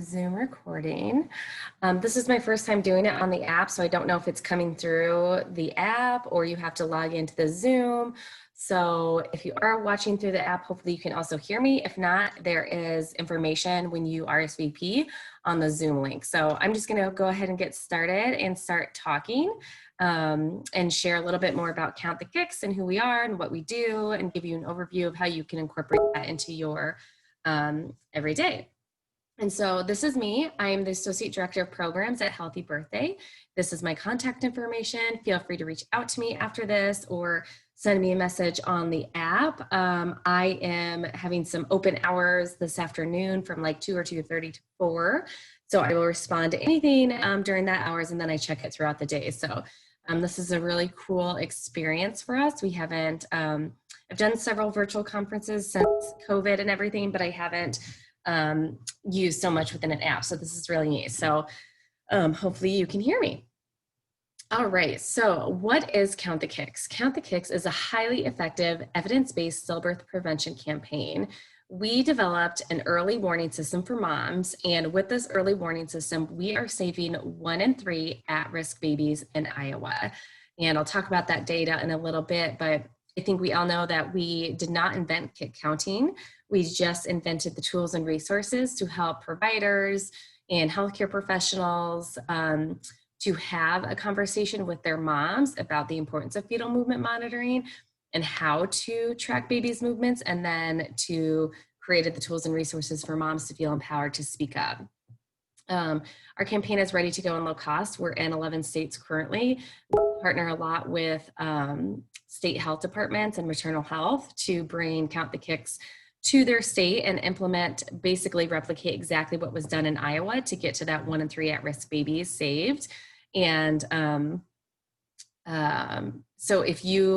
Zoom recording. This is my first time doing it on the app, so I don't know if it's coming through the app or you have to log into the Zoom. So if you are watching through the app, hopefully you can also hear me. If not, there is information when you RSVP on the Zoom link. So I'm just gonna go ahead and get started and start talking and share a little bit more about Count the Kicks and who we are and what we do, and give you an overview of how you can incorporate that into your everyday. And so this is me. I am the Associate Director of Programs at Healthy Birthday. This is my contact information. Feel free to reach out to me after this or send me a message on the app. I am having some open hours this afternoon from like 2 or 2:30 to 4. So I will respond to anything during that hours, and then I check it throughout the day. So this is a really cool experience for us. We haven't, I've done several virtual conferences since COVID and everything, but I haven't used so much within an app. So this is really neat. So hopefully you can hear me. All right, so what is Count the Kicks? Count the Kicks is a highly effective evidence-based stillbirth prevention campaign. We developed an early warning system for moms, and with this early warning system, we are saving 1 in 3 at-risk babies in Iowa. And I'll talk about that data in a little bit, but I think we all know that we did not invent kick counting. We just invented the tools and resources to help providers and healthcare professionals to have a conversation with their moms about the importance of fetal movement monitoring and how to track babies' movements, and then to create the tools and resources for moms to feel empowered to speak up. Our campaign is ready to go and low cost. We're in 11 states currently. We partner a lot with state health departments and maternal health to bring Count the Kicks to their state and implement, basically replicate exactly what was done in Iowa to get to that 1 in 3 at-risk babies saved. And so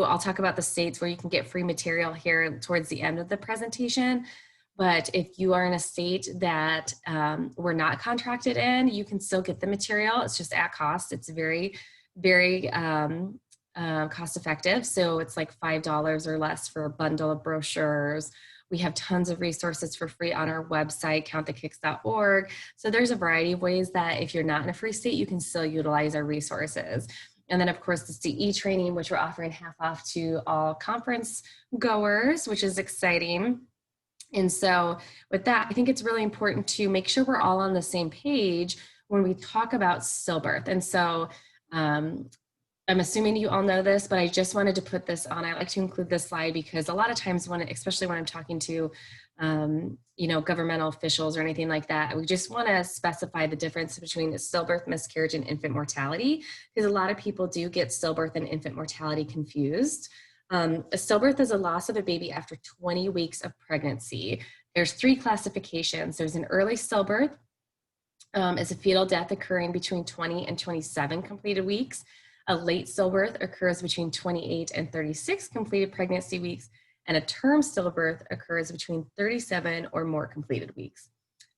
I'll talk about the states where you can get free material here towards the end of the presentation. But if you are in a state that we're not contracted in, you can still get the material. It's just at cost. It's very, very cost effective. So it's like $5 or less for a bundle of brochures. We have tons of resources for free on our website, countthekicks.org. So there's a variety of ways that if you're not in a free state, you can still utilize our resources. And then of course the CE training, which we're offering half off to all conference goers, which is exciting. And so with that, I think it's really important to make sure we're all on the same page when we talk about stillbirth. And so I'm assuming you all know this, but I just wanted to put this on. I like to include this slide because a lot of times especially when I'm talking to, governmental officials or anything like that, we just want to specify the difference between stillbirth, miscarriage, and infant mortality, because a lot of people do get stillbirth and infant mortality confused. A stillbirth is a loss of a baby after 20 weeks of pregnancy. There's 3 classifications. There's an early stillbirth, is a fetal death occurring between 20 and 27 completed weeks. A late stillbirth occurs between 28 and 36 completed pregnancy weeks, and a term stillbirth occurs between 37 or more completed weeks.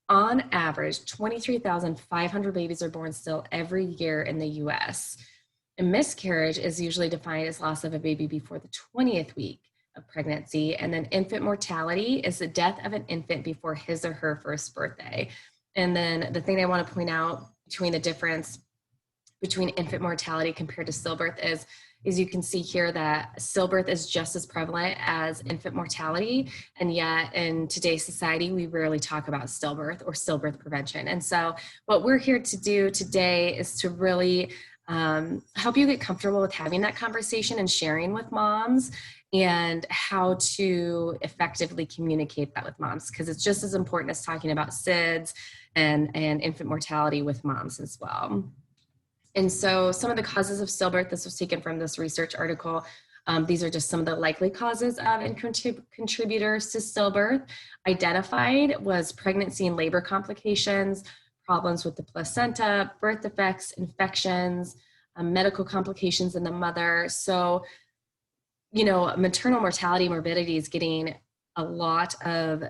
On average, 23,500 babies are born still every year in the US. A miscarriage is usually defined as loss of a baby before the 20th week of pregnancy, and then infant mortality is the death of an infant before his or her first birthday. And then the thing I want to point out between the difference between infant mortality compared to stillbirth is you can see here that stillbirth is just as prevalent as infant mortality, and yet in today's society we rarely talk about stillbirth or stillbirth prevention. And so what we're here to do today is to really help you get comfortable with having that conversation and sharing with moms, and how to effectively communicate that with moms, because it's just as important as talking about SIDS and infant mortality with moms as well. And so some of the causes of stillbirth, this was taken from this research article. These are just some of the likely causes of and contributors to stillbirth. Identified was pregnancy and labor complications, problems with the placenta, birth defects, infections, medical complications in the mother. So, maternal mortality and morbidity is getting a lot of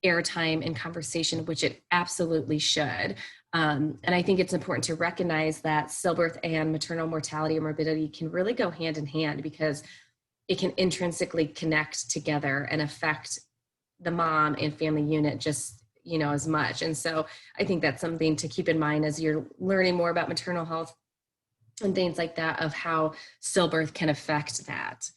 airtime and conversation, which it absolutely should. And I think it's important to recognize that stillbirth and maternal mortality or morbidity can really go hand in hand, because it can intrinsically connect together and affect the mom and family unit just as much. And so I think that's something to keep in mind as you're learning more about maternal health and things like that, of how stillbirth can affect that.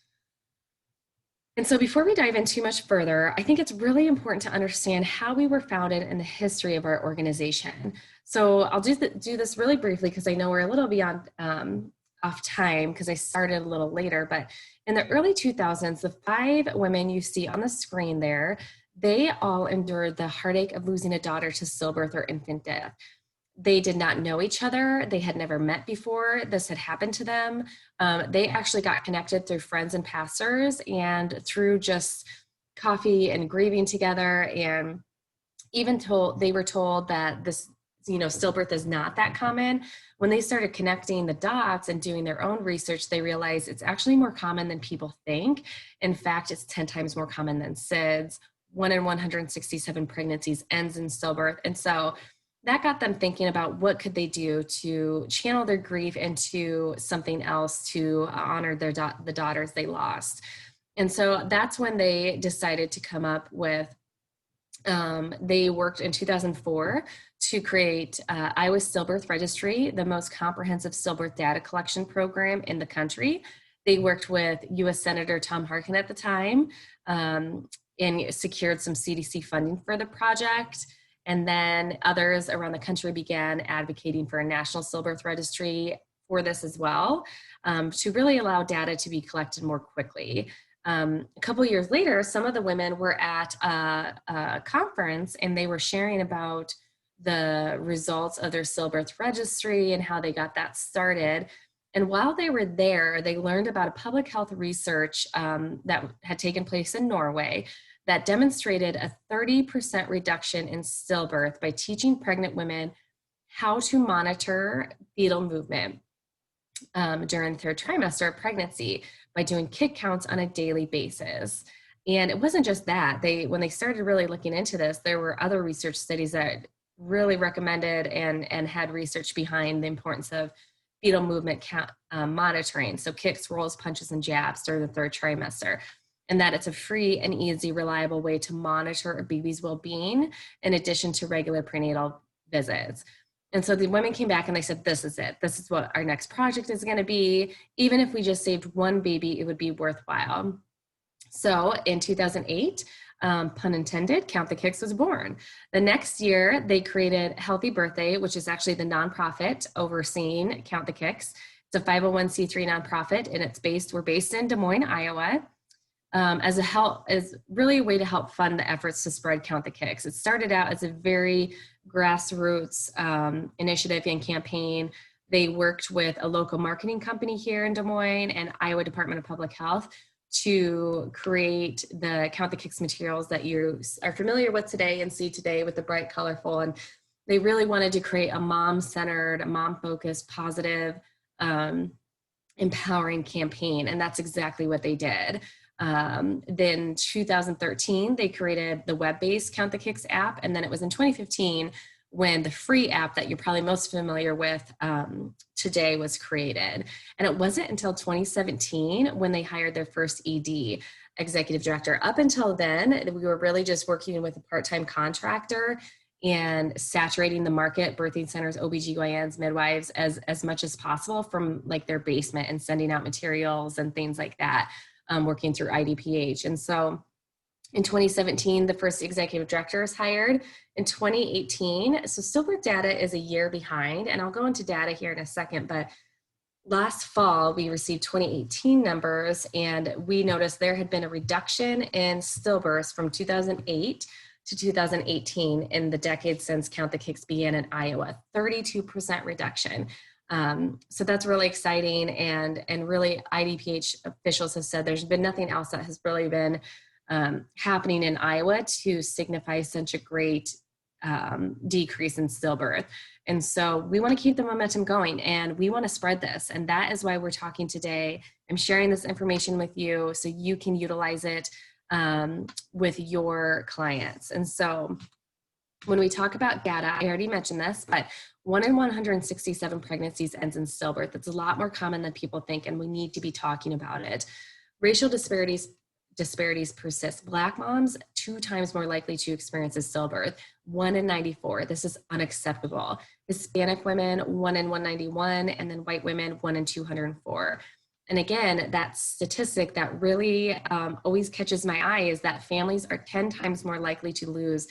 And so before we dive in too much further, I think it's really important to understand how we were founded and the history of our organization. So I'll do this really briefly because I know we're a little beyond off time because I started a little later, but in the early 2000s, the 5 women you see on the screen there, they all endured the heartache of losing a daughter to stillbirth or infant death. They did not know each other. They had never met before this had happened to them. They actually got connected through friends and pastors and through just coffee and grieving together. And even they were told that this, stillbirth is not that common. When they started connecting the dots and doing their own research, they realized it's actually more common than people think. In fact, it's 10 times more common than SIDS. 1 in 167 pregnancies ends in stillbirth. And so that got them thinking about what could they do to channel their grief into something else to honor the daughters they lost. And so that's when they decided to come up with, they worked in 2004 to create Iowa Stillbirth Registry, the most comprehensive stillbirth data collection program in the country. They worked with U.S. Senator Tom Harkin at the time and secured some CDC funding for the project. And then others around the country began advocating for a national stillbirth registry for this as well, to really allow data to be collected more quickly. A couple of years later, some of the women were at a conference and they were sharing about the results of their stillbirth registry and how they got that started. And while they were there, they learned about a public health research that had taken place in Norway that demonstrated a 30% reduction in stillbirth by teaching pregnant women how to monitor fetal movement during the 3rd trimester of pregnancy by doing kick counts on a daily basis. And it wasn't just that. When they started really looking into this, there were other research studies that really recommended and had research behind the importance of fetal movement monitoring. So kicks, rolls, punches, and jabs during the 3rd trimester. And that it's a free and easy, reliable way to monitor a baby's well-being in addition to regular prenatal visits. And so the women came back and they said, this is it. This is what our next project is going to be. Even if we just saved one baby, it would be worthwhile. So in 2008, pun intended, Count the Kicks was born. The next year, they created Healthy Birthday, which is actually the nonprofit overseeing Count the Kicks. It's a 501c3 nonprofit, and we're based in Des Moines, Iowa. As really a way to help fund the efforts to spread Count the Kicks. It started out as a very grassroots initiative and campaign. They worked with a local marketing company here in Des Moines and Iowa Department of Public Health to create the Count the Kicks materials that you are familiar with today and see today with the bright, colorful. And they really wanted to create a mom-centered, mom-focused, positive, empowering campaign. And that's exactly what they did. Then 2013, they created the web-based Count the Kicks app. And then it was in 2015 when the free app that you're probably most familiar with today was created. And it wasn't until 2017 when they hired their first ED, executive director. Up until then, we were really just working with a part-time contractor and saturating the market, birthing centers, OBGYNs, midwives, as much as possible from like their basement and sending out materials and things like that. Working through IDPH. And so in 2017, the first executive director is hired. In 2018, so stillbirth data is a year behind, and I'll go into data here in a second, but last fall, we received 2018 numbers, and we noticed there had been a reduction in stillbirths from 2008 to 2018 in the decade since Count the Kicks began in Iowa, 32% reduction. So that's really exciting, and really IDPH officials have said there's been nothing else that has really been happening in Iowa to signify such a great decrease in stillbirth. And so we want to keep the momentum going and we want to spread this. And that is why we're talking today. I'm sharing this information with you so you can utilize it with your clients. And so when we talk about data, I already mentioned this, but 1 in 167 pregnancies ends in stillbirth. It's a lot more common than people think, and we need to be talking about it. Racial disparities disparities persist. Black moms, 2 times more likely to experience a stillbirth, 1 in 94. This is unacceptable. Hispanic women, 1 in 191, and then white women, 1 in 204. And again, that statistic that really always catches my eye is that families are 10 times more likely to lose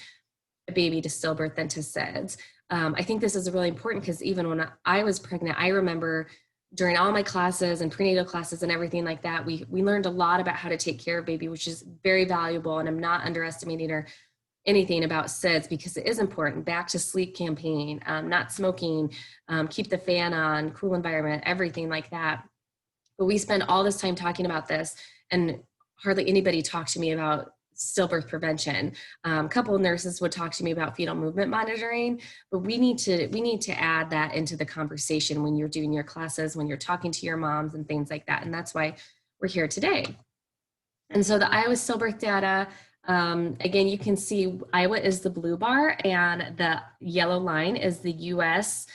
a baby to stillbirth than to SIDS. I think this is really important because even when I was pregnant, I remember during all my classes and prenatal classes and everything like that, we learned a lot about how to take care of baby, which is very valuable. And I'm not underestimating or anything about SIDS because it is important. Back to sleep campaign, not smoking, keep the fan on, cool environment, everything like that. But we spend all this time talking about this and hardly anybody talked to me about stillbirth prevention. A couple of nurses would talk to me about fetal movement monitoring, but we need to add that into the conversation when you're doing your classes, when you're talking to your moms and things like that. And that's why we're here today. And so the Iowa stillbirth data, again, you can see Iowa is the blue bar and the yellow line is the US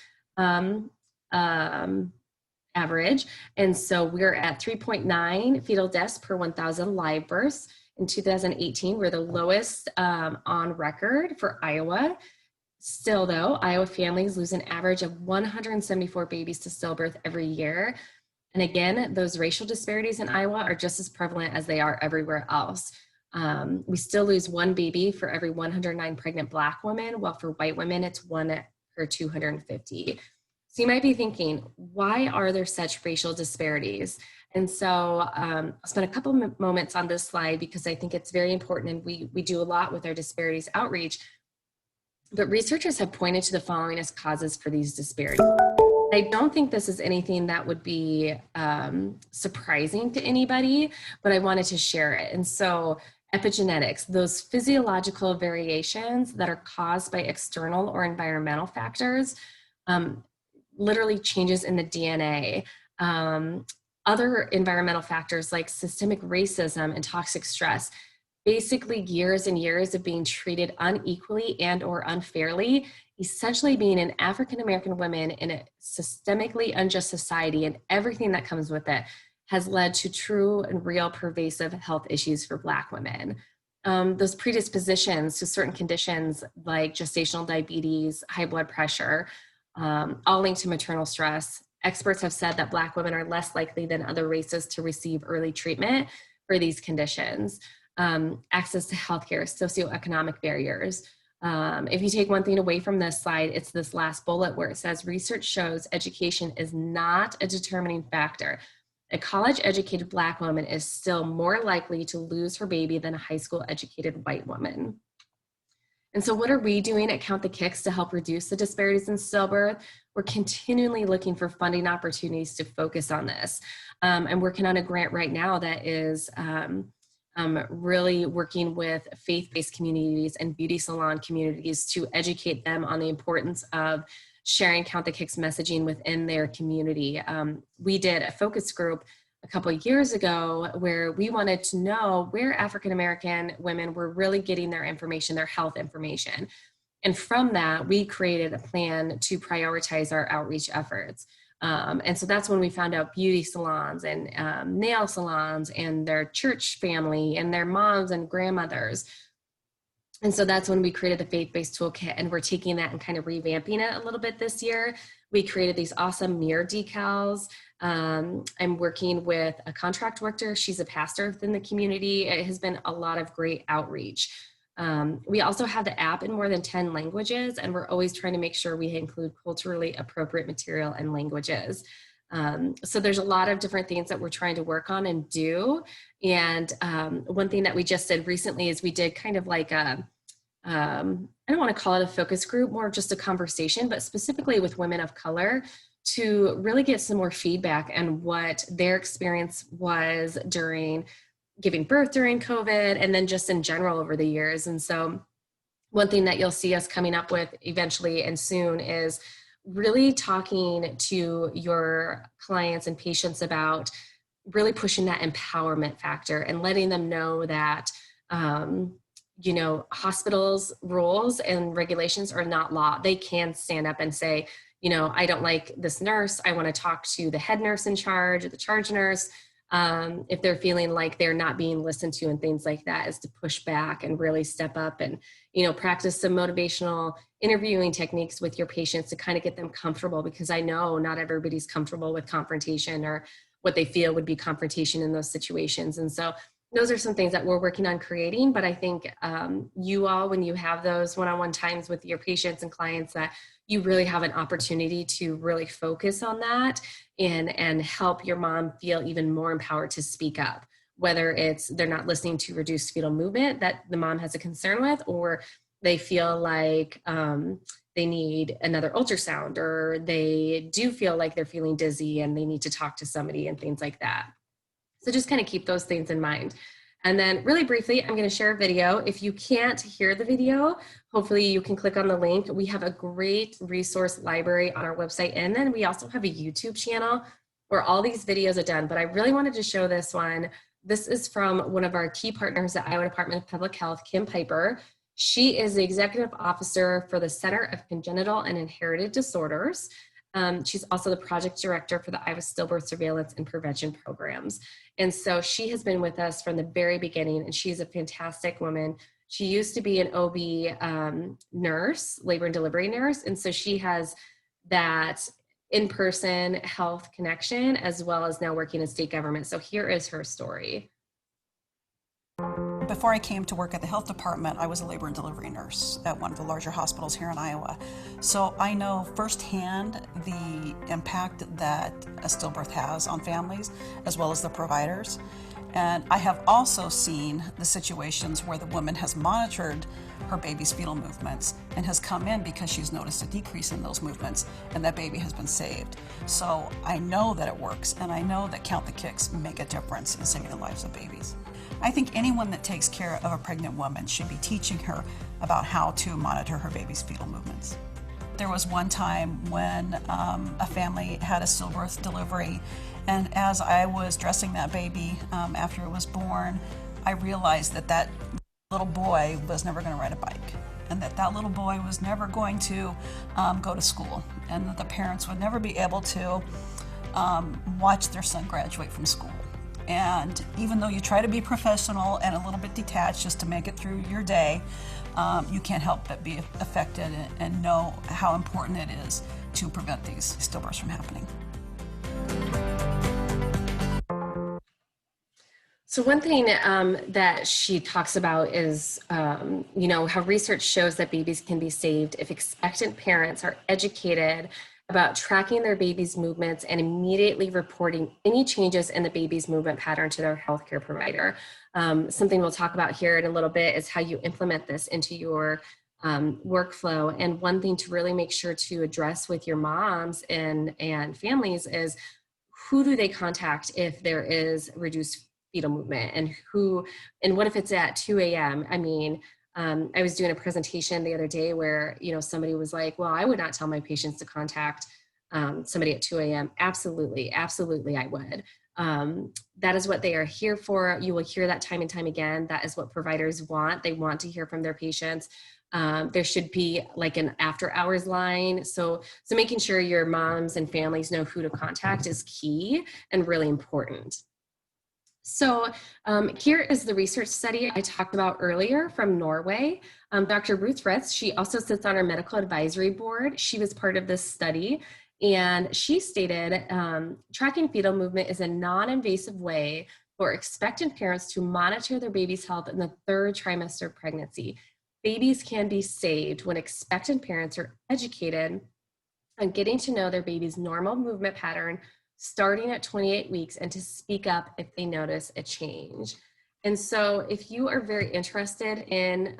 average. And so we're at 3.9 fetal deaths per 1,000 live births. In 2018, we're the lowest on record for Iowa. Still though, Iowa families lose an average of 174 babies to stillbirth every year. And again, those racial disparities in Iowa are just as prevalent as they are everywhere else. We still lose 1 baby for every 109 pregnant Black women, while for white women, it's 1 per 250. So you might be thinking, why are there such racial disparities? And so I'll spend a couple moments on this slide because I think it's very important and we do a lot with our disparities outreach. But researchers have pointed to the following as causes for these disparities. I don't think this is anything that would be surprising to anybody, but I wanted to share it. And so epigenetics, those physiological variations that are caused by external or environmental factors, literally changes in the DNA. Other environmental factors like systemic racism and toxic stress, basically years and years of being treated unequally and or unfairly, essentially being an African-American woman in a systemically unjust society and everything that comes with it has led to true and real pervasive health issues for Black women. Those predispositions to certain conditions like gestational diabetes, high blood pressure, all linked to maternal stress. Experts have said that Black women are less likely than other races to receive early treatment for these conditions. Access to healthcare, socioeconomic barriers. If you take one thing away from this slide, it's this last bullet where it says research shows education is not a determining factor. A college-educated Black woman is still more likely to lose her baby than a high school-educated white woman. And so what are we doing at Count the Kicks to help reduce the disparities in stillbirth? We're continually looking for funding opportunities to focus on this. I'm working on a grant right now that is really working with faith-based communities and beauty salon communities to educate them on the importance of sharing Count the Kicks messaging within their community. We did a focus group a couple of years ago where we wanted to know where African-American women were really getting their information, their health information. And from that, we created a plan to prioritize our outreach efforts. And so that's when we found out beauty salons and nail salons and their church family and their moms and grandmothers. And so that's when we created the faith-based toolkit, and we're taking that and kind of revamping it a little bit this year. We created these awesome mirror decals. I'm working with a contract worker. She's a pastor within the community. It has been a lot of great outreach. We also have the app in more than 10 languages, and we're always trying to make sure we include culturally appropriate material and languages. So there's a lot of different things that we're trying to work on and do. And one thing that we just did recently is we did kind of like a, I don't want to call it a focus group, more just a conversation, but specifically with women of color to really get some more feedback on what their experience was during giving birth during COVID and then just in general over the years. And so one thing that you'll see us coming up with eventually and soon is really talking to your clients and patients about really pushing that empowerment factor and letting them know that, you know, hospitals' rules and regulations are not law. They can stand up and say, you know, I don't like this nurse. I want to talk to the head nurse in charge or the charge nurse. if they're feeling like they're not being listened to and things like that, is to push back and really step up and, practice some motivational interviewing techniques with your patients to kind of get them comfortable, because I know not everybody's comfortable with confrontation or what they feel would be confrontation in those situations. And so those are some things that we're working on creating. But I think you all, when you have those one-on-one times with your patients and clients, that you really have an opportunity to really focus on that and help your mom feel even more empowered to speak up, whether it's they're not listening to reduced fetal movement that the mom has a concern with, or they feel like they need another ultrasound, or they do feel like they're feeling dizzy and they need to talk to somebody and things like that. So just kind of keep those things in mind. And then really briefly, I'm going to share a video. If you can't hear the video, hopefully you can click on the link. We have a great resource library on our website. And then we also have a YouTube channel where all these videos are done. But I really wanted to show this one. This is from one of our key partners at Iowa Department of Public Health, Kim Piper. She is the executive officer for the Center of Congenital and Inherited Disorders. She's also the project director for the Iowa Stillbirth Surveillance and Prevention Programs. And so she has been with us from the very beginning, and she's a fantastic woman. She used to be an OB nurse, labor and delivery nurse. And so she has that in-person health connection, as well as now working in state government. So here is her story. Before I came to work at the health department, I was a labor and delivery nurse at one of the larger hospitals here in Iowa. So I know firsthand the impact that a stillbirth has on families, as well as the providers. And I have also seen the situations where the woman has monitored her baby's fetal movements and has come in because she's noticed a decrease in those movements, and that baby has been saved. So I know that it works, and I know that Count the Kicks make a difference in saving the lives of babies. I think anyone that takes care of a pregnant woman should be teaching her about how to monitor her baby's fetal movements. There was one time when a family had a stillbirth delivery, and as I was dressing that baby after it was born, I realized that that little boy was never going to ride a bike, and that little boy was never going to go to school, and that the parents would never be able to watch their son graduate from school. And even though you try to be professional and a little bit detached just to make it through your day, you can't help but be affected and know how important it is to prevent these stillbirths from happening. So one thing that she talks about is, how research shows that babies can be saved if expectant parents are educated about tracking their baby's movements and immediately reporting any changes in the baby's movement pattern to their healthcare provider. Something we'll talk about here in a little bit is how you implement this into your workflow. And one thing to really make sure to address with your moms and families is, who do they contact if there is reduced fetal movement, and what if it's at 2 a.m.? I mean, I was doing a presentation the other day where, somebody was like, well, I would not tell my patients to contact somebody at 2 a.m. Absolutely, I would. That is what they are here for. You will hear that time and time again. That is what providers want. They want to hear from their patients. There should be like an after hours line. So making sure your moms and families know who to contact is key and really important. So here is the research study I talked about earlier from Norway. Dr. Ruth Ritz, she also sits on our medical advisory board. She was part of this study, and she stated, tracking fetal movement is a non-invasive way for expectant parents to monitor their baby's health in the 3rd trimester of pregnancy. Babies can be saved when expectant parents are educated on getting to know their baby's normal movement pattern starting at 28 weeks, and to speak up if they notice a change. And so if you are very interested in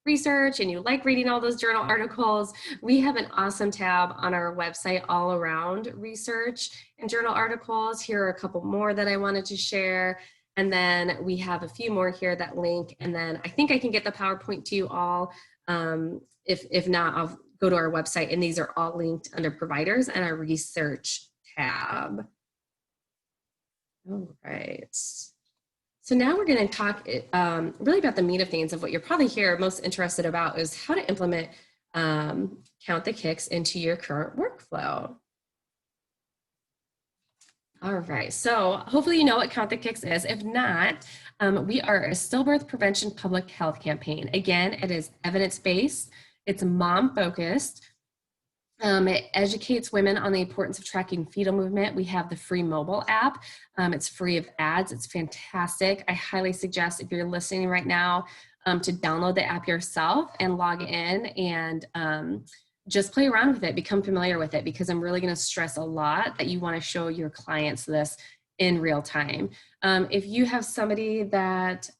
research and you like reading all those journal articles, we have an awesome tab on our website all around research and journal articles. Here are a couple more that I wanted to share. And then we have a few more here that link. And then I think I can get the PowerPoint to you all. If not, I'll go to our website, and these are all linked under providers and our research tab. All right. So now we're going to talk really about the meat of things, of what you're probably here most interested about, is how to implement Count the Kicks into your current workflow. All right, so hopefully you know what Count the Kicks is. If not, we are a stillbirth prevention public health campaign. Again, it is evidence-based, it's mom-focused. It educates women on the importance of tracking fetal movement. We have the free mobile app. It's free of ads. It's fantastic. I highly suggest if you're listening right now to download the app yourself and log in and just play around with it, become familiar with it, because I'm really going to stress a lot that you want to show your clients this in real time. If you have somebody that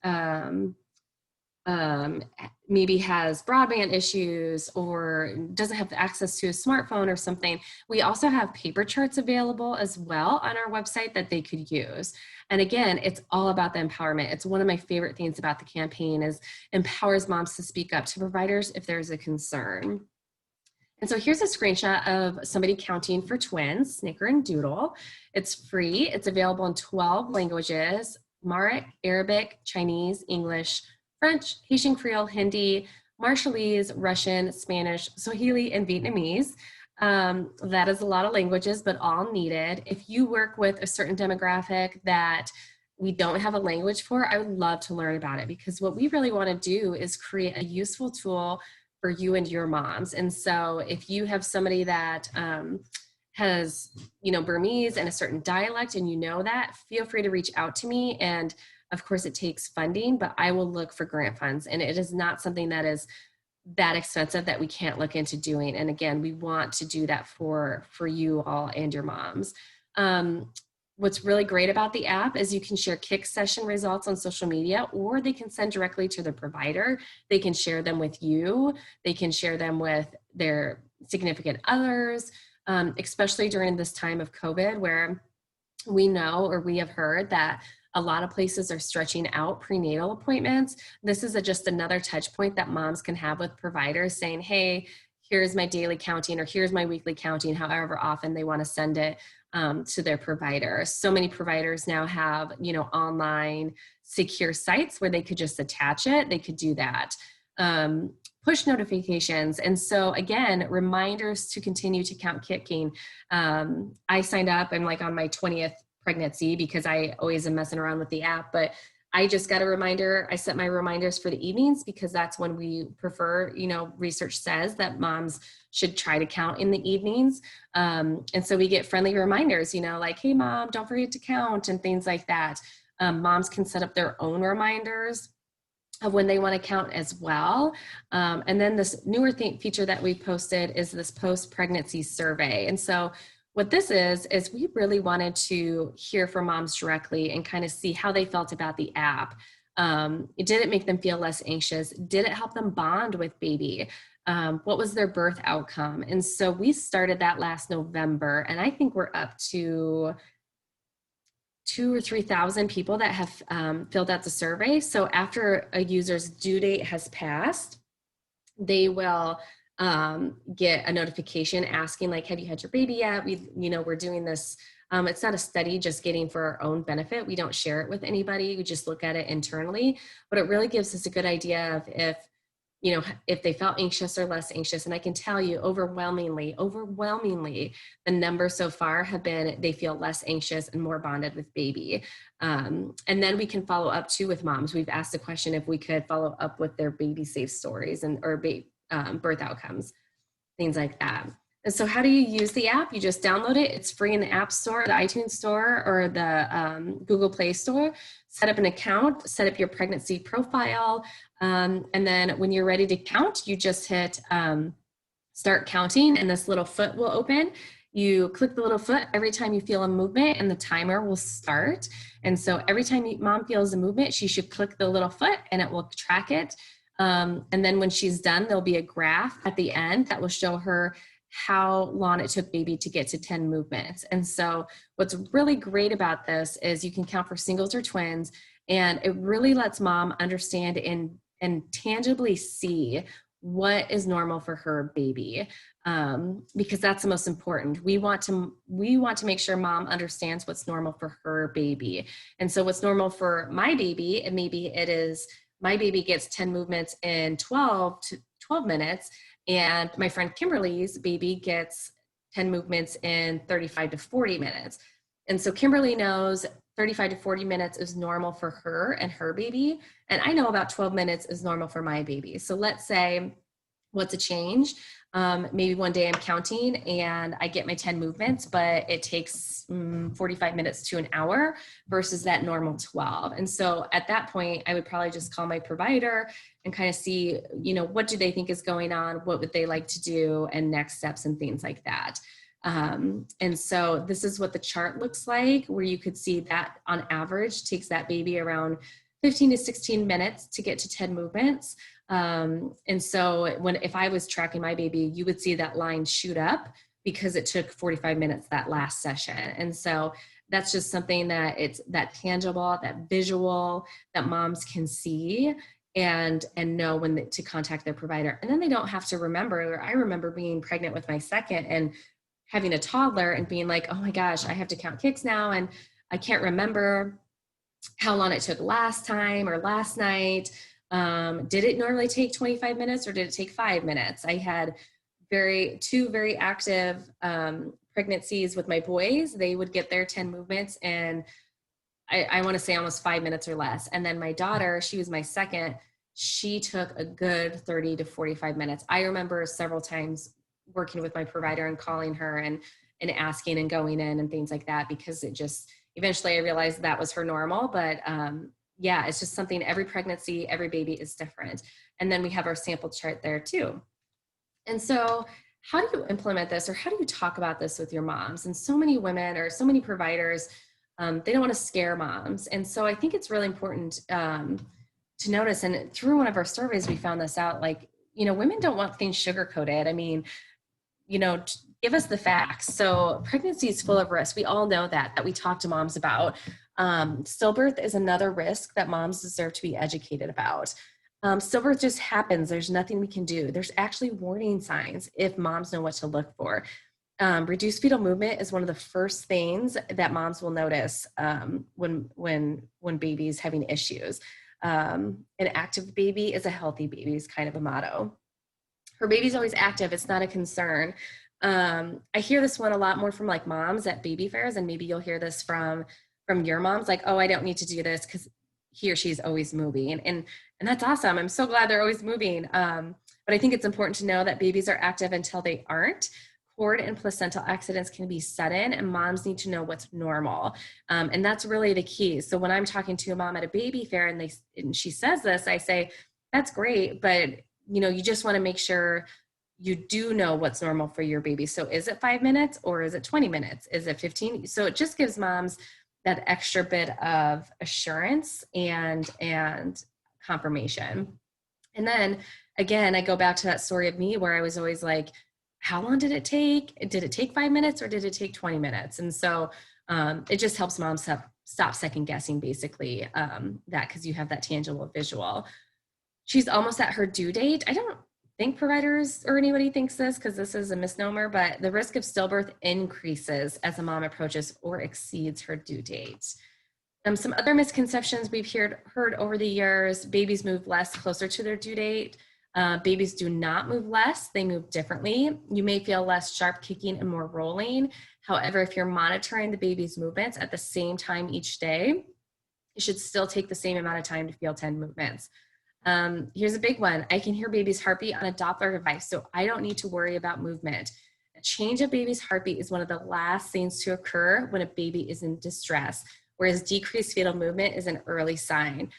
maybe has broadband issues or doesn't have access to a smartphone or something, we also have paper charts available as well on our website that they could use. And again, it's all about the empowerment. It's one of my favorite things about the campaign is empowers moms to speak up to providers if there's a concern. And so here's a screenshot of somebody counting for twins, Snicker and Doodle. It's free. It's available in 12 languages: Amharic, Arabic, Chinese, English, French, Haitian Creole, Hindi, Marshallese, Russian, Spanish, Swahili, and Vietnamese. That is a lot of languages, but all needed. If you work with a certain demographic that we don't have a language for, I would love to learn about it, because what we really want to do is create a useful tool for you and your moms. And so if you have somebody that has, Burmese and a certain dialect, and you know that, feel free to reach out to me. And of course it takes funding, but I will look for grant funds. And it is not something that is that expensive that we can't look into doing. And again, we want to do that for you all and your moms. What's really great about the app is you can share kick session results on social media, or they can send directly to the provider. They can share them with you. They can share them with their significant others, especially during this time of COVID, where we know, or we have heard, that a lot of places are stretching out prenatal appointments. This is just another touch point that moms can have with providers, saying, hey, here's my daily counting, or here's my weekly counting, however often they want to send it to their provider. So many providers now have, online secure sites where they could just attach it. They could do that. Push notifications. And so again, reminders to continue to count kicking. I signed up, I'm like on my 20th pregnancy, because I always am messing around with the app, but I just got a reminder. I set my reminders for the evenings, because that's when we prefer, research says that moms should try to count in the evenings. And so we get friendly reminders, like, hey mom, don't forget to count, and things like that. Moms can set up their own reminders of when they want to count as well. And then this newer feature that we posted is this post-pregnancy survey. And so what this is we really wanted to hear from moms directly and kind of see how they felt about the app. Did it make them feel less anxious? Did it help them bond with baby? What was their birth outcome? And so we started that last November, and I think we're up to 2,000 or 3,000 people that have filled out the survey. So after a user's due date has passed, they will get a notification asking, like, have you had your baby yet? We're doing this. It's not a study just getting for our own benefit. We don't share it with anybody. We just look at it internally, but it really gives us a good idea of if they felt anxious or less anxious. And I can tell you overwhelmingly, the numbers so far have been, they feel less anxious and more bonded with baby. And then we can follow up too with moms. We've asked the question if we could follow up with their baby safe stories or birth outcomes, things like that. And so how do you use the app? You just download it. It's free in the App Store, the iTunes Store, or the Google Play Store. Set up an account, set up your pregnancy profile, and then when you're ready to count, you just hit start counting, and this little foot will open. You click the little foot every time you feel a movement, and the timer will start. And so every time mom feels a movement, she should click the little foot, and it will track it. And then when she's done, there'll be a graph at the end that will show her how long it took baby to get to 10 movements. And so what's really great about this is you can count for singles or twins, and it really lets mom understand and tangibly see what is normal for her baby, because that's the most important. We want to make sure mom understands what's normal for her baby. And so what's normal for my baby, and maybe it is my baby gets 10 movements in 12 minutes, and my friend Kimberly's baby gets 10 movements in 35 to 40 minutes. And so Kimberly knows 35 to 40 minutes is normal for her and her baby. And I know about 12 minutes is normal for my baby. So let's say, what's a change? Maybe one day I'm counting and I get my 10 movements, but it takes 45 minutes to an hour versus that normal 12. And so at that point, I would probably just call my provider and kind of see, what do they think is going on? What would they like to do? And next steps and things like that. And so this is what the chart looks like, where you could see that on average takes that baby around 15 to 16 minutes to get to 10 movements. And so if I was tracking my baby, you would see that line shoot up because it took 45 minutes that last session. And so that's just something that it's that tangible, that visual that moms can see and know when to contact their provider. And then they don't have to remember. I remember being pregnant with my second and having a toddler and being like, oh my gosh, I have to count kicks now. And I can't remember how long it took last time or last night. Did it normally take 25 minutes or did it take 5 minutes? I had two very active pregnancies with my boys. They would get their 10 movements and I want to say almost 5 minutes or less. And then my daughter, she was my second, she took a good 30 to 45 minutes. I remember several times working with my provider and calling her and asking and going in and things like that, because it just, eventually I realized that was her normal. But yeah, it's just something, every pregnancy, every baby is different. And then we have our sample chart there too. And so how do you implement this, or how do you talk about this with your moms? And so many women or so many providers, they don't want to scare moms. And so I think it's really important to notice, and through one of our surveys, we found this out, like, women don't want things sugar-coated. I mean, give us the facts. So pregnancy is full of risk. We all know that we talk to moms about. Stillbirth is another risk that moms deserve to be educated about. Stillbirth just happens. There's nothing we can do. There's actually warning signs if moms know what to look for. Reduced fetal movement is one of the first things that moms will notice when baby's having issues. An active baby is a healthy baby is kind of a motto. Her baby's always active. It's not a concern. I hear this one a lot more from like moms at baby fairs, and maybe you'll hear this from your moms, like, oh, I don't need to do this because he or she's always moving. And that's awesome. I'm so glad they're always moving. But I think it's important to know that babies are active until they aren't. Cord and placental accidents can be sudden, and moms need to know what's normal. And that's really the key. So when I'm talking to a mom at a baby fair and she says this, I say, that's great, but you just want to make sure you do know what's normal for your baby. So is it 5 minutes or is it 20 minutes? Is it 15? So it just gives moms that extra bit of assurance and confirmation. And then again, I go back to that story of me where I was always like, how long did it take? Did it take 5 minutes or did it take 20 minutes? And so it just helps moms stop second guessing basically that, because you have that tangible visual. She's almost at her due date. I don't think providers or anybody thinks this, because this is a misnomer, but the risk of stillbirth increases as a mom approaches or exceeds her due date. Some other misconceptions we've heard over the years: babies move less closer to their due date. Babies do not move less, they move differently. You may feel less sharp kicking and more rolling. However, if you're monitoring the baby's movements at the same time each day, it should still take the same amount of time to feel 10 movements. Here's a big one. I can hear baby's heartbeat on a Doppler device, so I don't need to worry about movement. A change of baby's heartbeat is one of the last things to occur when a baby is in distress, whereas decreased fetal movement is an early sign.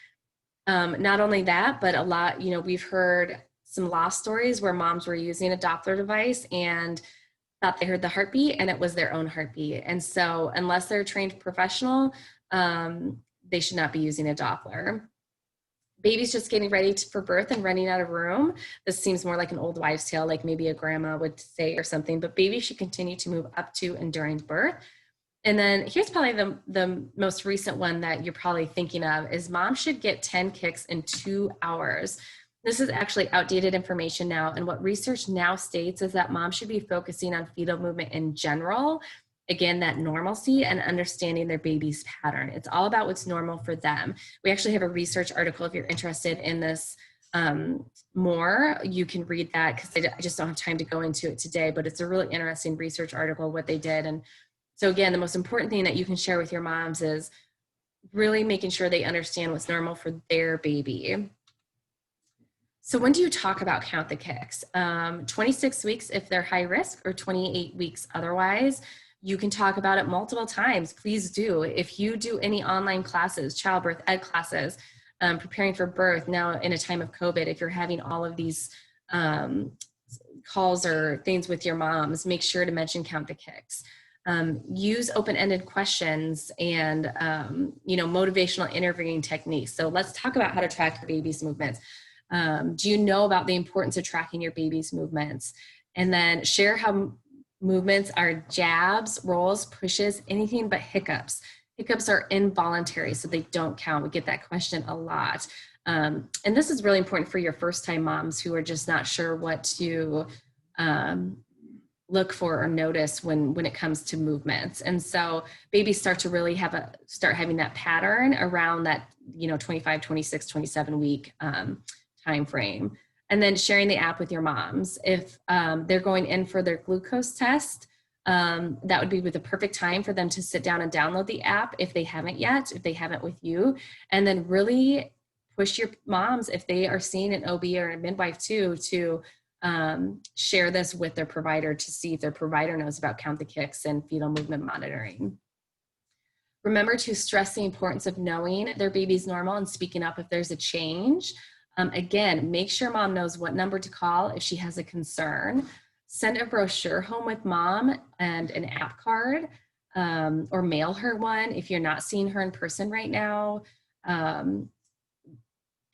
Not only that, but a lot, we've heard some lost stories where moms were using a Doppler device and thought they heard the heartbeat and it was their own heartbeat. And so unless they're a trained professional, they should not be using a Doppler. Baby's just getting ready for birth and running out of room. This seems more like an old wives' tale, like maybe a grandma would say or something, but baby should continue to move up to and during birth. And then here's probably the most recent one that you're probably thinking of is mom should get 10 kicks in 2 hours. This is actually outdated information now. And what research now states is that mom should be focusing on fetal movement in general. Again, that normalcy and understanding their baby's pattern. It's all about what's normal for them. We actually have a research article if you're interested in this more. You can read that because I just don't have time to go into it today, but it's a really interesting research article, what they did. And So again, the most important thing that you can share with your moms is really making sure they understand what's normal for their baby. So when do you talk about count the kicks? 26 weeks if they're high risk, or 28 weeks otherwise. You can talk about it multiple times. Please do. If you do any online classes, childbirth ed classes, preparing for birth now in a time of COVID, if you're having all of these calls or things with your moms, make sure to mention count the kicks. Use open-ended questions and motivational interviewing techniques. So let's talk about how to track your baby's movements. Do you know about the importance of tracking your baby's movements? And then share how movements are jabs, rolls, pushes, anything but hiccups. Hiccups are involuntary, so they don't count. We get that question a lot. And this is really important for your first-time moms who are just not sure what to look for or notice when it comes to movements. And so babies start to really start having that pattern around that 25, 26, 27 week time frame. And then sharing the app with your moms. If they're going in for their glucose test, that would be the perfect time for them to sit down and download the app if they haven't yet, if they haven't with you. And then really push your moms, if they are seeing an OB or a midwife too, to share this with their provider to see if their provider knows about count the kicks and fetal movement monitoring. Remember to stress the importance of knowing their baby's normal and speaking up if there's a change. Again, make sure mom knows what number to call if she has a concern. Send a brochure home with mom and an app card, or mail her one if you're not seeing her in person right now.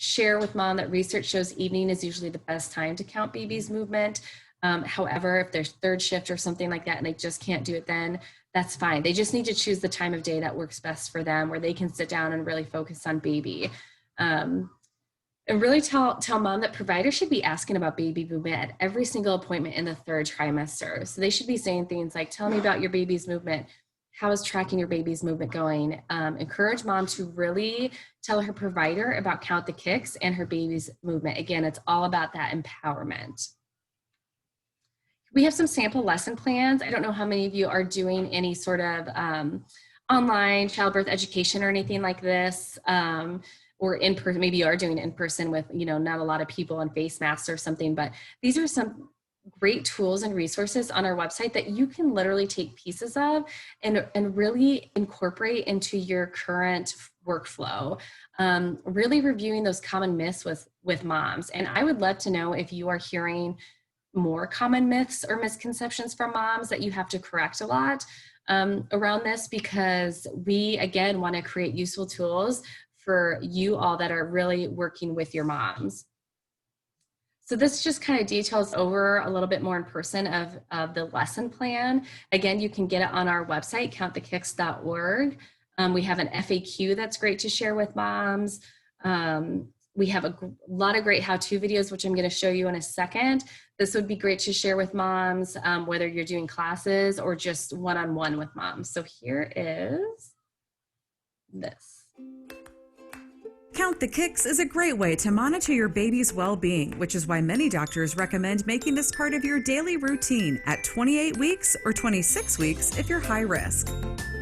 Share with mom that research shows evening is usually the best time to count baby's movement. However, if there's third shift or something like that and they just can't do it then, that's fine. They just need to choose the time of day that works best for them, where they can sit down and really focus on baby. And really tell mom that providers should be asking about baby movement at every single appointment in the third trimester. So they should be saying things like, tell me about your baby's movement. How is tracking your baby's movement going? Encourage mom to really tell her provider about count the kicks and her baby's movement. Again, it's all about that empowerment. We have some sample lesson plans. I don't know how many of you are doing any sort of online childbirth education or anything like this. Or in person, maybe you are doing it in person with, not a lot of people on face masks or something, but these are some great tools and resources on our website that you can literally take pieces of and really incorporate into your current workflow. Really reviewing those common myths with moms. And I would love to know if you are hearing more common myths or misconceptions from moms that you have to correct a lot around this, because we, again, want to create useful tools for you all that are really working with your moms. So this just kind of details over a little bit more in person of the lesson plan. Again, you can get it on our website, countthekicks.org. We have an FAQ that's great to share with moms. We have a lot of great how-to videos, which I'm going to show you in a second. This would be great to share with moms, whether you're doing classes or just one-on-one with moms. So here is this. Count the Kicks is a great way to monitor your baby's well-being, which is why many doctors recommend making this part of your daily routine at 28 weeks or 26 weeks if you're high risk.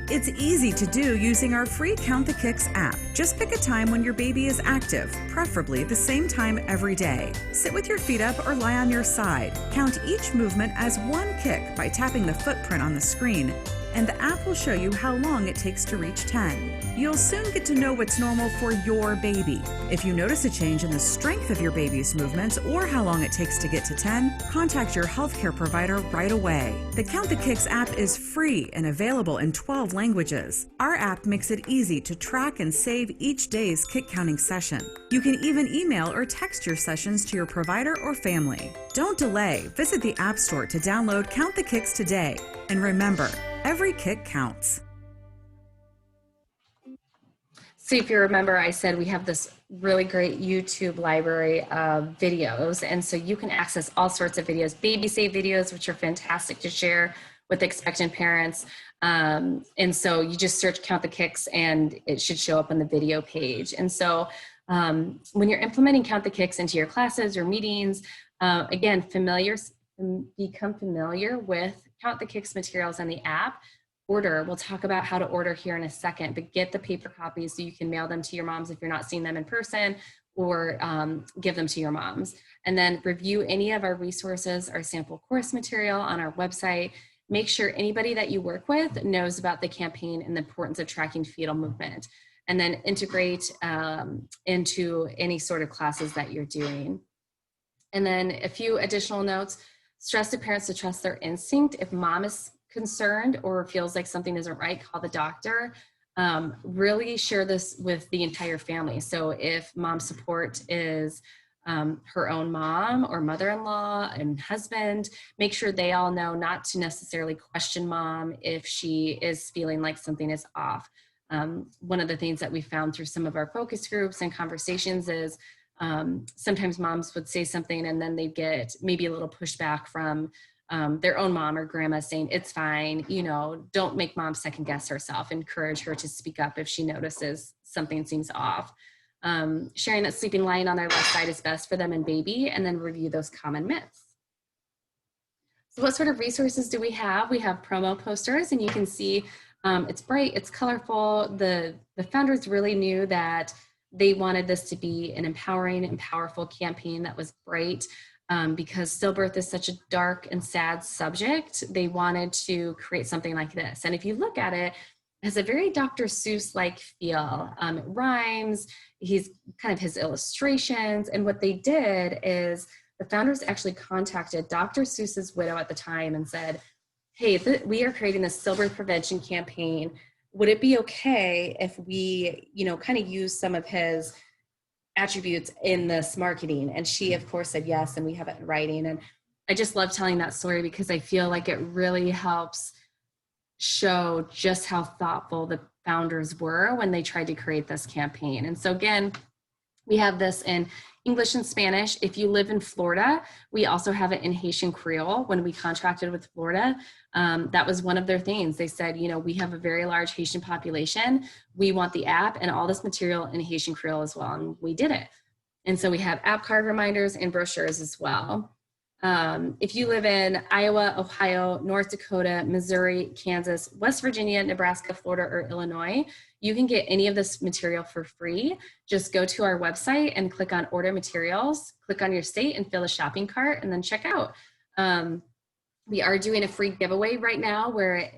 It's easy to do using our free Count the Kicks app. Just pick a time when your baby is active, preferably the same time every day. Sit with your feet up or lie on your side. Count each movement as one kick by tapping the footprint on the screen, and the app will show you how long it takes to reach 10. You'll soon get to know what's normal for your baby. If you notice a change in the strength of your baby's movements or how long it takes to get to 10, contact your healthcare provider right away. The Count the Kicks app is free and available in 12 languages. Our app makes it easy to track and save each day's kick counting session. You can even email or text your sessions to your provider or family. Don't delay. Visit the App Store to download Count the Kicks today. And remember, every kick counts. So if you remember, I said we have this really great YouTube library of videos. And so you can access all sorts of videos, baby safe videos, which are fantastic to share with expectant parents. And so you just search Count the Kicks and it should show up on the video page. And so when you're implementing Count the Kicks into your classes or meetings, again, become familiar with Count the Kicks materials on the app. order. We'll talk about how to order here in a second, but get the paper copies so you can mail them to your moms if you're not seeing them in person, or give them to your moms. And then review any of our resources, our sample course material on our website. Make sure anybody that you work with knows about the campaign and the importance of tracking fetal movement, and then integrate into any sort of classes that you're doing. And then a few additional notes: stress to parents to trust their instinct. If mom is concerned or feels like something isn't right, call the doctor. Really share this with the entire family. So if mom's support is her own mom or mother-in-law and husband, make sure they all know not to necessarily question mom if she is feeling like something is off. One of the things that we found through some of our focus groups and conversations is sometimes moms would say something and then they'd get maybe a little pushback from their own mom or grandma saying, it's fine, you know, don't make mom second guess herself, encourage her to speak up if she notices something seems off. Sharing that sleeping lying on their left side is best for them and baby, and then review those common myths. So what sort of resources do we have? We have promo posters, and you can see it's bright, it's colorful. The founders really knew that they wanted this to be an empowering and powerful campaign that was bright. Because stillbirth is such a dark and sad subject, they wanted to create something like this. And if you look at it, it has a very Dr. Seuss-like feel. It rhymes, he's kind of his illustrations. And what they did is the founders actually contacted Dr. Seuss's widow at the time and said, hey, we are creating this stillbirth prevention campaign. Would it be okay if we, you know, kind of use some of his attributes in this marketing? And she of course said yes, and we have it in writing. And I just love telling that story because I feel like it really helps show just how thoughtful the founders were when they tried to create this campaign. And so again, we have this in English and Spanish. If you live in Florida, we also have it in Haitian Creole. When we contracted with Florida, that was one of their things. They said, you know, we have a very large Haitian population. We want the app and all this material in Haitian Creole as well. And we did it. And so we have app card reminders and brochures as well. If you live in Iowa, Ohio, North Dakota, Missouri, Kansas, West Virginia, Nebraska, Florida, or Illinois, you can get any of this material for free. Just go to our website and click on order materials, click on your state and fill a shopping cart, and then check out. We are doing a free giveaway right now where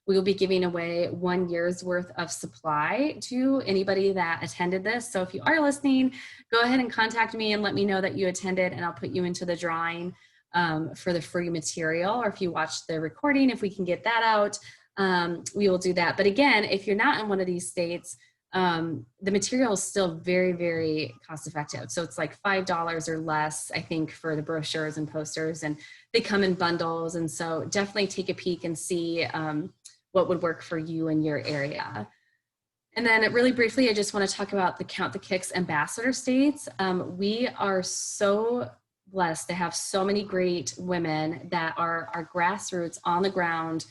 we will be giving away 1 year's worth of supply to anybody that attended this. So if you are listening, go ahead and contact me and let me know that you attended, and I'll put you into the drawing for the free material. Or if you watch the recording, if we can get that out, we will do that. But again, if you're not in one of these states, the material is still very, very cost effective. So it's like $5 or less, I think, for the brochures and posters, and they come in bundles. And so definitely take a peek and see what would work for you in your area. And then really briefly, I just want to talk about the Count the Kicks ambassador states. We are so blessed to have so many great women that are our grassroots, on the ground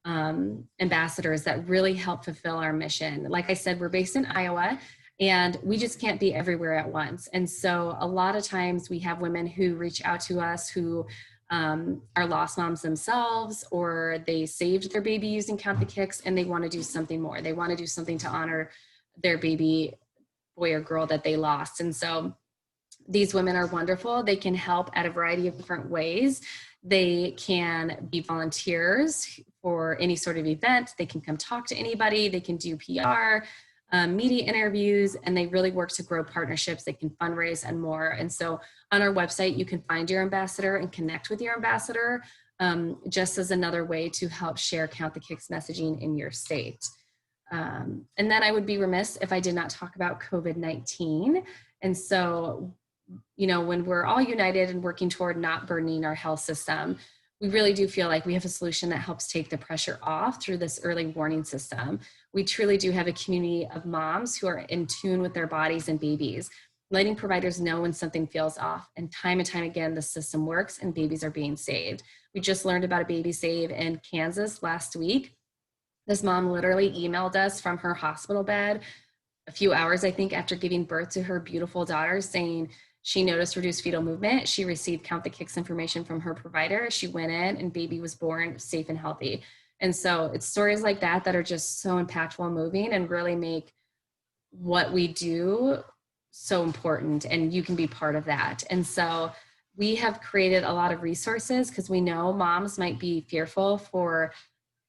ambassadors that really help fulfill our mission. Like I said, we're based in Iowa, and we just can't be everywhere at once. And so a lot of times we have women who reach out to us who are lost moms themselves, or they saved their baby using Count the Kicks and they want to do something more. They want to do something to honor their baby boy or girl that they lost. And so these women are wonderful. They can help at a variety of different ways. They can be volunteers for any sort of event. They can come talk to anybody. They can do PR, media interviews, and they really work to grow partnerships. They can fundraise and more. And so on our website, you can find your ambassador and connect with your ambassador, just as another way to help share Count the Kicks messaging in your state. And then I would be remiss if I did not talk about COVID-19. And so, you know, when we're all united and working toward not burdening our health system, we really do feel like we have a solution that helps take the pressure off through this early warning system. We truly do have a community of moms who are in tune with their bodies and babies, letting providers know when something feels off. And time again, the system works and babies are being saved. We just learned about a baby save in Kansas last week. This mom literally emailed us from her hospital bed a few hours, I think, after giving birth to her beautiful daughter, saying she noticed reduced fetal movement. She received Count the Kicks information from her provider. She went in and baby was born safe and healthy. And so it's stories like that that are just so impactful and moving and really make what we do so important, and you can be part of that. And so we have created a lot of resources because we know moms might be fearful for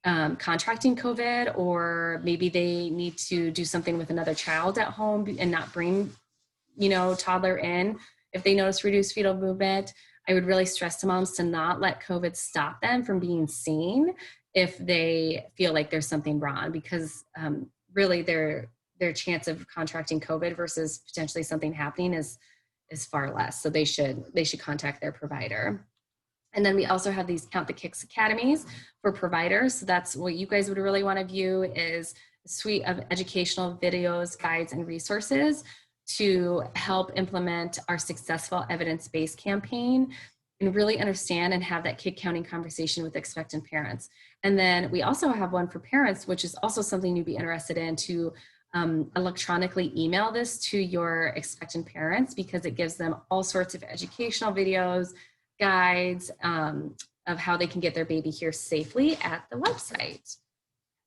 contracting COVID, or maybe they need to do something with another child at home and not bring, toddler in if they notice reduced fetal movement. I would really stress to moms to not let COVID stop them from being seen if they feel like there's something wrong, because really their chance of contracting COVID versus potentially something happening is far less. So they should contact their provider. And then we also have these Count the Kicks academies for providers. So that's what you guys would really want to view, is a suite of educational videos, guides, and resources to help implement our successful evidence-based campaign and really understand and have that kid counting conversation with expectant parents. And then we also have one for parents, which is also something you'd be interested in, to electronically email this to your expectant parents, because it gives them all sorts of educational videos, guides of how they can get their baby here safely at the website.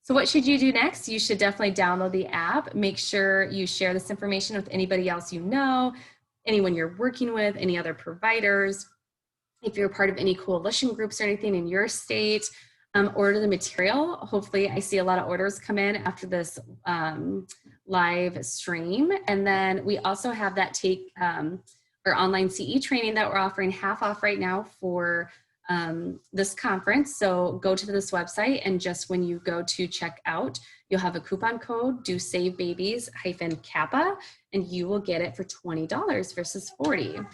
So what should you do next? You should definitely download the app. Make sure you share this information with anybody else you know, anyone you're working with, any other providers. If you're part of any coalition groups or anything in your state, order the material. Hopefully I see a lot of orders come in after this live stream. And then we also have that our online CE training that we're offering half off right now for this conference. So go to this website, and just when you go to check out, you'll have a coupon code, do save babies -CAPPA, and you will get it for $20 versus $40.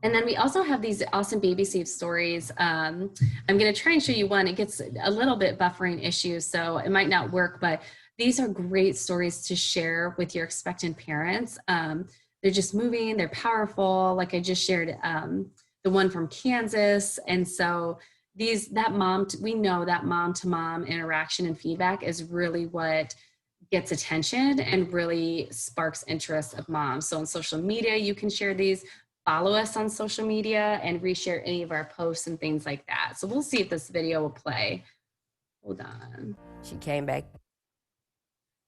And then we also have these awesome baby safe stories. I'm going to try and show you one. It gets a little bit buffering issues, so it might not work, but these are great stories to share with your expectant parents. They're just moving, they're powerful. Like I just shared the one from Kansas. And so we know that mom to mom interaction and feedback is really what gets attention and really sparks interest of moms. So on social media, you can share these. Follow us on social media and reshare any of our posts and things like that. So we'll see if this video will play. Hold on. She came back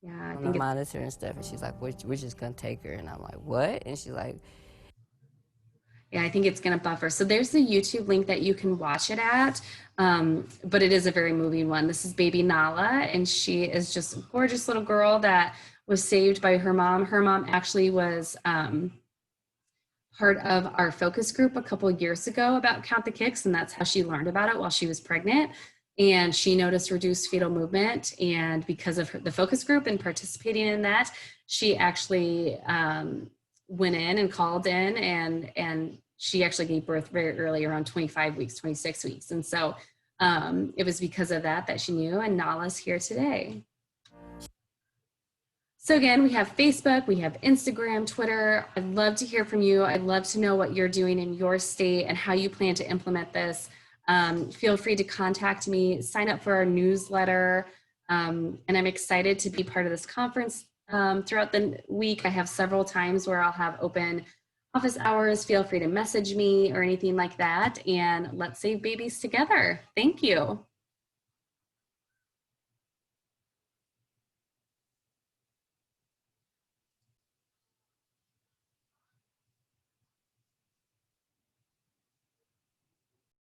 Yeah, I on think the monitor and stuff, and she's like, we're just gonna take her. And I'm like, what? And she's like, yeah, I think it's gonna buffer. So there's the YouTube link that you can watch it at, but it is a very moving one. This is baby Nala, and she is just a gorgeous little girl that was saved by her mom. Her mom actually was part of our focus group a couple of years ago about Count the Kicks, and that's how she learned about it while she was pregnant. And she noticed reduced fetal movement, and because of the focus group and participating in that, she actually went in and called in, and she actually gave birth very early, around 25 weeks, 26 weeks. And so it was because of that she knew, and Nala's here today. So again, we have Facebook, we have Instagram, Twitter. I'd love to hear from you. I'd love to know what you're doing in your state and how you plan to implement this. Feel free to contact me, sign up for our newsletter. And I'm excited to be part of this conference throughout the week. I have several times where I'll have open office hours. Feel free to message me or anything like that. And let's save babies together. Thank you.